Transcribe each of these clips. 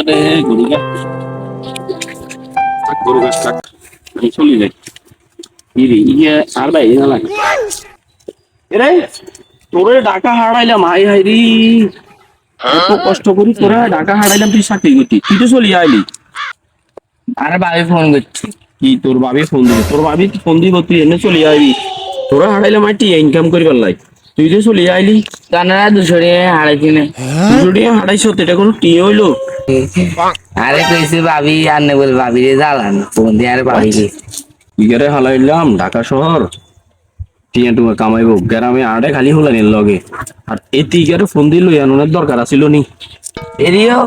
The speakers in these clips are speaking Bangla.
রে গরু গাছ গরু গাছ কাট আমি চলে যাই ইরে ইয়ে আর ভাই না লাগে এরে তোরে ঢাকা হারাইলাম হাই হাই রে এত কষ্ট করি তোরা ঢাকা হারাইলাম তুই চাকরি করতি তুই তো চলে আইলি আরে ভাবি ফোন করছি। কি তোর ভাবি ফোন দিবে তোর ভাবি ফোন দিব তুই এনে চলে আইবি তোরা হারাইলাম আইটি ইনকাম করিবার লাই তুই তো চলে আইলি কানাডা 200 টাকা হারাইছি না। দুশো টাকা হারাইছো এটা কোনো টি হইলো আরে কইছি ভাবি আর নে বল ভাবি রে জ্বালান ফোন দিয়ে আরে ভাবি রে ইগারে হালাইলাম ঢাকা শহর টিয়া টুয়া কামাইবো গ্রামে আড়ে খালি হলানির লগে আর এতে ইগারে ফোন দিল ইয়ানোর দরকার আছিল নি এরিও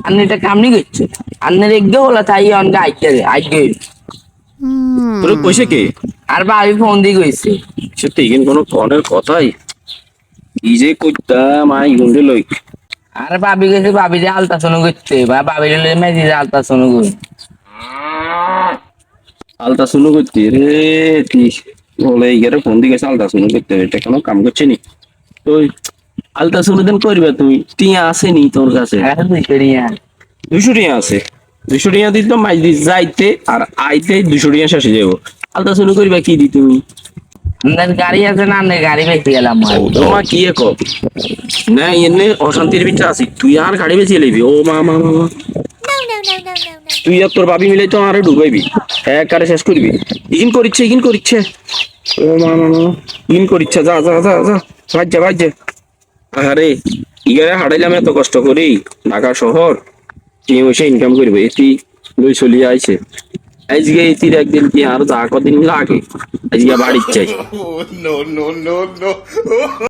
আন্নে এটা কামনি করছে আন্নের একগে হলা তাই অনকে আইকে রে আইকে তোর কইছে কে আর ভাবি ফোন দিয়ে কইছে সে তিন কোনো ফোনের কথাই ই যে কইতা মাই গুন্ডে লই আরে ভাবি কইছে ভাবি রে আলতাছনো করতে বা ভাবি রে মেজি আলতাছনো কই আলতা শুনু করতে রে তুই বলে ইগারে ফোন দিকে আলতা শুনু করতে এটা কোনো কাম করছে নি তুই আলতা শুনু দেন করবে তুই টিয়া আছে নি তোর কাছে আরে 200 টাকা 200 টিয়া আছে 200 টিয়া দিত তো মাই দি যাইতে আর আইতে 200 টিয়া শেষে যাবো আলতা শুনু করবে কি দি তুমি আন্নের গাড়ি আছে না আন্নের গাড়ি বেশি গেলাম তোমা কি এক না এনে অশান্তির ভিতরে আছি তুই আর গাড়ি বেশি লইবি ও মা মা মা মা। তুই আর তোর ভাবি মিলে তো আরে ডুবাইবি একারে শেষ করবি ইগিন করিচ্ছে ও মা মা মা ইগিন করিচ্ছে যা যা যা যা বাজ্যা বাজ্যা আরে ইগারে হারাইলাম এত কষ্ট করি ঢাকা শহর কি হইছে ইনকাম করবে এটি লই চলিয়ে আইছে আজকে এটির একদিন কি আর যা কদিন লাগে আজকে বাড়ির চাই Oh, no, no, no, no.